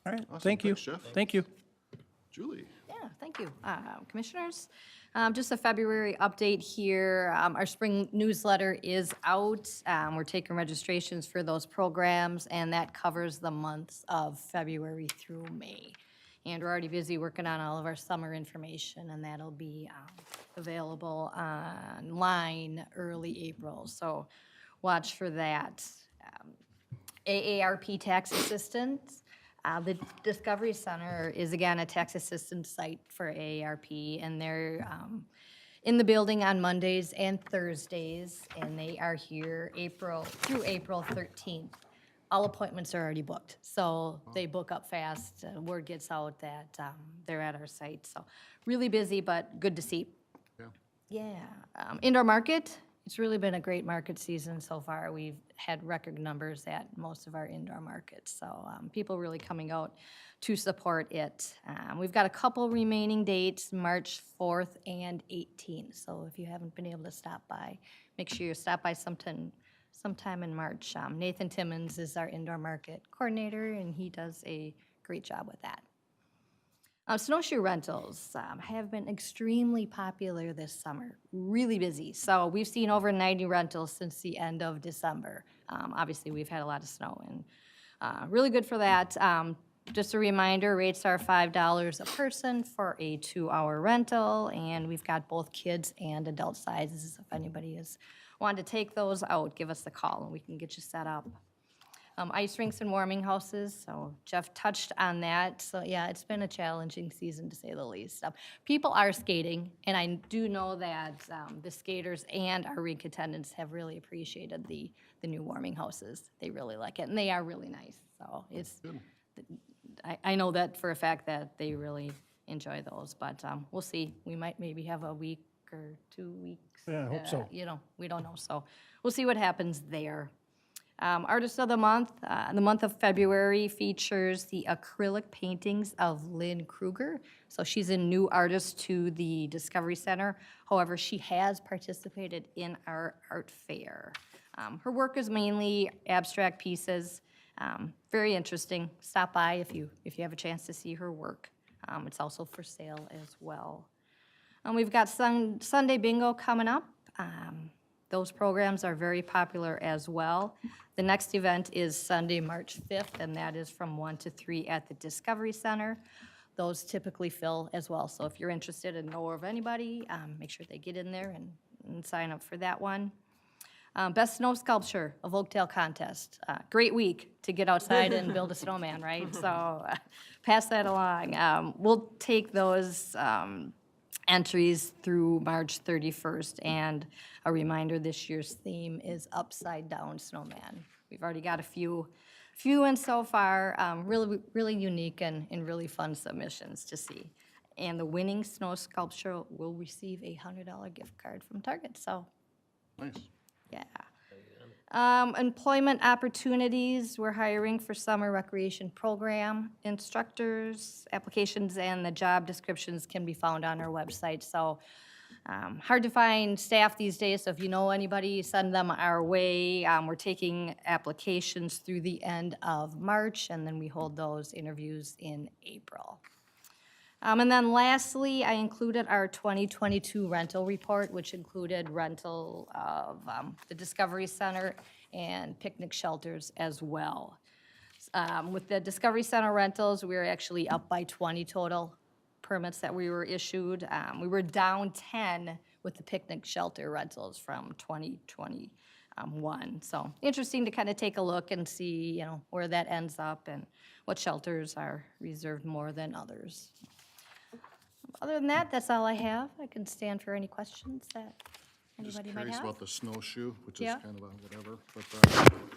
right, Awesome. thank you. Thanks, Jeff. Thank you. Julie? Yeah, thank you. Commissioners, just a February update here. Our spring newsletter is out. We're taking registrations for those programs, and that covers the months of February through May. And we're already busy working on all of our summer information, and that'll be available online early April. So watch for that. AARP tax assistance. The Discovery Center is, again, a tax assistance site for AARP, and they're in the building on Mondays and Thursdays, and they are here through April 13th. All appointments are already booked, so they book up fast. Word gets out that they're at our site, so really busy, but good to see. Yeah. Yeah. Indoor market It's really been a great market season so far. We've had record numbers at most of our indoor markets, so people really coming out to support it. We've got a couple remaining dates, March 4th and 18th, so if you haven't been able to stop by, make sure you stop by sometime in March. Nathan Timmons is our indoor market coordinator, and he does a great job with that. Snowshoe rentals have been extremely popular this summer, really busy. So we've seen over 90 rentals since the end of December. Obviously, we've had a lot of snow, and really good for that. Just a reminder, rates are $5 a person for a 2-hour rental, and we've got both kids and adult sizes. If anybody is wanting to take those out, give us a call, and we can get you set up. Ice rinks and warming houses, so Jeff touched on that. So yeah, it's been a challenging season to say the least. People are skating, and I do know that the skaters and our rink attendants have really appreciated the new warming houses. They really like it, and they are really nice. So it's, I know that for a fact that they really enjoy those, but we'll see. We might maybe have a week or 2 weeks. Yeah, I hope so. You know, we don't know, so we'll see what happens there. Artist of the Month, the month of February features the acrylic paintings of Lynn Kruger. So she's a new artist to the Discovery Center. However, she has participated in our art fair. Her work is mainly abstract pieces. Very interesting. Stop by if you have a chance to see her work. It's also for sale as well. We've got Sunday Bingo coming up. Those programs are very popular as well. The next event is Sunday, March 5th, and that is from 1 to 3 at the Discovery Center. Those typically fill as well, so if you're interested and know of anybody, make sure they get in there and sign up for that one. Best Snow Sculpture of Oakdale Contest. Great week to get outside and build a snowman, right? So pass that along. We'll take those entries through March 31st, and a reminder, this year's theme is Upside Down Snowman. We've already got a few in so far, really unique and really fun submissions to see. And the winning snow sculpture will receive a $100 gift card from Target, so Nice. yeah. Employment opportunities, we're hiring for summer recreation program instructors. Applications and the job descriptions can be found on our website. So hard to find staff these days, so if you know anybody, send them our way. We're taking applications through the end of March, and then we hold those interviews in April. And then lastly, I included our 2022 rental report, which included rental of the Discovery Center and picnic shelters as well. With the Discovery Center rentals, we were actually up by 20 total permits that we were issued. We were down 10 with the picnic shelter rentals from 2021. So interesting to kind of take a look and see, you know, where that ends up and what shelters are reserved more than others. Other than that, that's all I have. I can stand for any questions that Just anybody might curious have. about the snowshoe, which is Yeah. kind of a whatever. But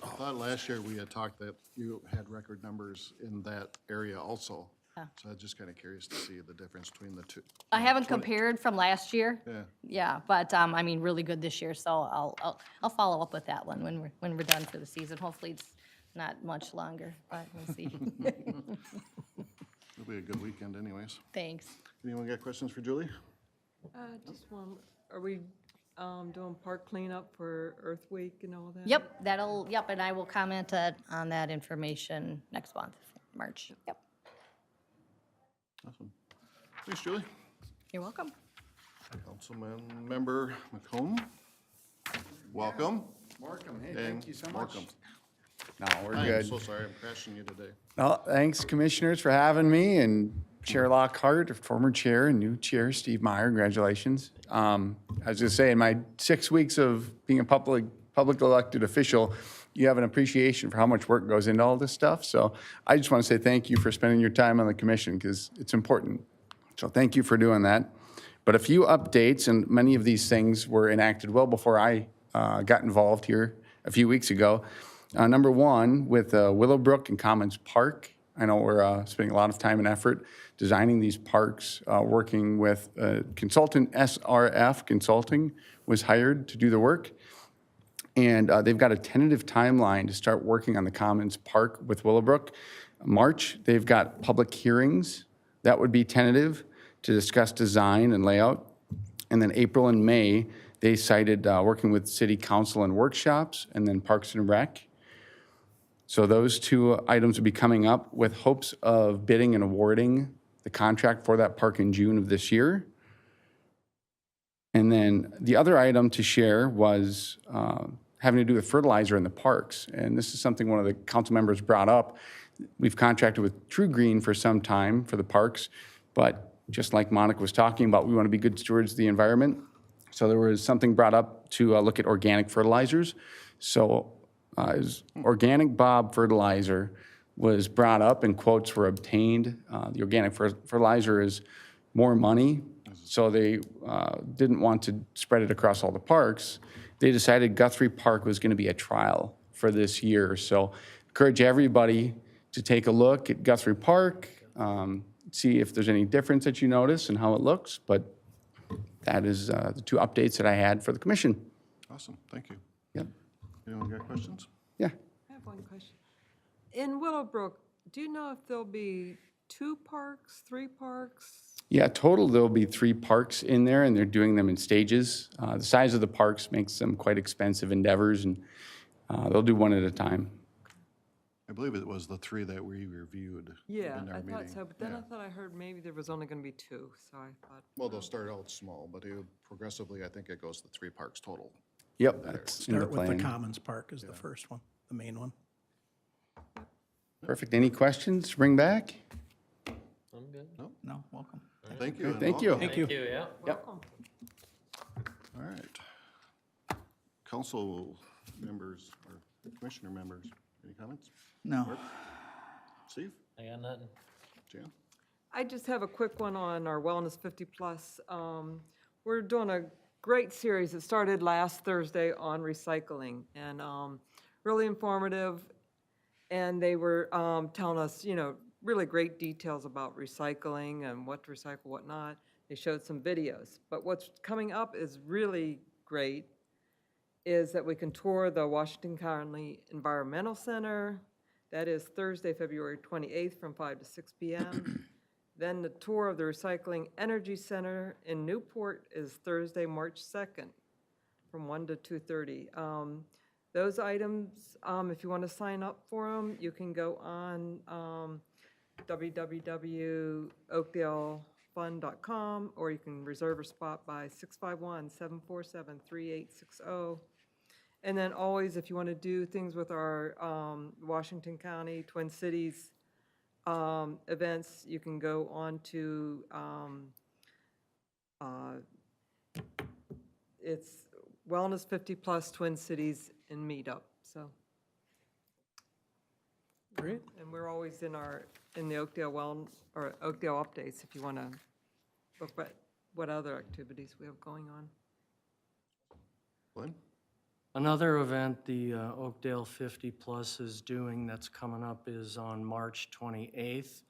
I thought last year we had talked that you had record numbers in that area also. Yeah. So I'm just kind of curious to see the difference between the two. I haven't compared from last year. Yeah. Yeah, but I mean, really good this year, so I'll follow up with that one when we're done for the season. Hopefully, it's not much longer, but we'll see. It'll be a good weekend anyways. Thanks. Anyone got questions for Julie? Just one, are we doing park cleanup for Earth Week and all that? Yep, and I will comment on that information next month, March. Yep, Awesome. Thanks, Julie. you're welcome. Councilman Member McComb, welcome. Morcomb, hey, And thank you so much. Morcomb. No, we're I am good. so sorry I'm crashing you today. Well, thanks, commissioners, for having me, and Chair Lockhart, former chair, and new chair, Steve Meyer, congratulations. I was just saying, my 6 weeks of being a public elected official, you have an appreciation for how much work goes into all this stuff. So I just want to say thank you for spending your time on the commission, because it's important. So thank you for doing that. But a few updates, and many of these things were enacted well before I got involved here a few weeks ago. Number one, with Willowbrook and Commons Park, I know we're spending a lot of time and effort designing these parks, working with consultant SRF Consulting was hired to do the work. And they've got a tentative timeline to start working on the Commons Park with Willowbrook. March, they've got public hearings. That would be tentative to discuss design and layout. And then April and May, they cited working with city council and workshops, and then Parks and Rec. So those two items will be coming up with hopes of bidding and awarding the contract for that park in June of this year. And then the other item to share was having to do with fertilizer in the parks. And this is something one of the council members brought up. We've contracted with True Green for some time for the parks, but just like Monica was talking about, we want to be good stewards of the environment. So there was something brought up to look at organic fertilizers. So organic Bob fertilizer was brought up and quotes were obtained. The organic fertilizer is more money, so they didn't want to spread it across all the parks. They decided Guthrie Park was going to be a trial for this year. So encourage everybody to take a look at Guthrie Park, see if there's any difference that you notice and how it looks. But that is the two updates that I had for the commission. Awesome, thank you. Yep. Anyone got questions? Yeah. I have one question. In Willowbrook, do you know if there'll be 2 parks, 3 parks? Yeah, total, there'll be 3 parks in there, and they're doing them in stages. The size of the parks makes them quite expensive endeavors, and they'll do one at a time. I believe it was the 3 that we reviewed Yeah, in our I meeting. thought so, but then Yeah. I thought I heard maybe there was only going to be 2, so I thought. Well, they'll start out small, but progressively, I think it goes to 3 parks total. Yep, that's in the Start with the plan. Commons Park is the first one, the main one. Perfect. Any questions to bring back? I'm good. No, welcome. Thank you. and Thank you. welcome. Thank you. Thank you, yeah. Welcome. All right. Council members or commissioner members, any comments? No. Steve? I got nothing. Jan? I just have a quick one on our Wellness 50 Plus. We're doing a great series that started last Thursday on recycling, and really informative. And they were telling us, really great details about recycling and what to recycle, what not. They showed some videos. But what's coming up is really great, is that we can tour the Washington County Environmental Center. That is Thursday, February 28th from 5 to 6 p.m. Then the tour of the Recycling Energy Center in Newport is Thursday, March 2nd from 1 to 2:30. Those items, if you want to sign up for them, you can go on www.oakdalefund.com, or you can reserve a spot by 651-747-3860. And then always, if you want to do things with our Washington County, Twin Cities events, you can go on to, it's Wellness 50 Plus Twin Cities in Meetup, so. Great. And we're always in the Oakdale Oakdale updates if you want to look at what other activities we have going on. Glenn? Another event the Oakdale 50 Plus is doing that's coming up is on March 28th.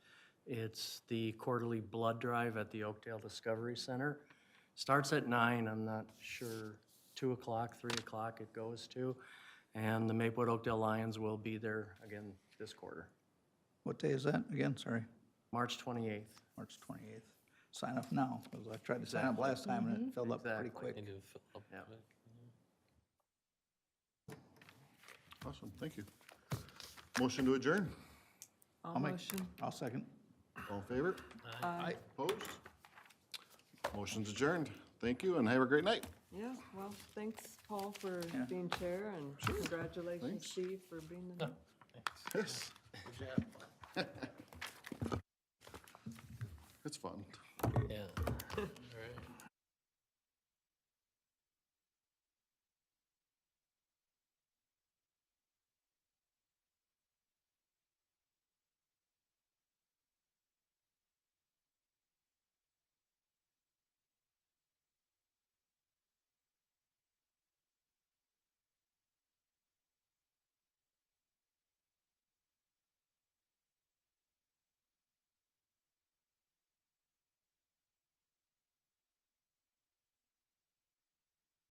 It's the quarterly blood drive at the Oakdale Discovery Center. Starts at 9, I'm not sure, 2 o'clock, 3 o'clock it goes to. And the Maplewood Oakdale Lions will be there again this quarter, What day is that again? Sorry, March 28th. March 28th. Sign up now, because I tried to sign up last time and it filled up pretty Exactly. quick. Need to fill up Yeah. quick. Awesome, thank you. Motion to adjourn. I'll motion. I'll second. All in favor? Aye. Opposed? Motion's adjourned. Thank you and have a great night. Yeah, well, thanks, Paul, for being chair, and congratulations, Thanks. Steve, for being the. Yes. It's fun. Yeah. All right.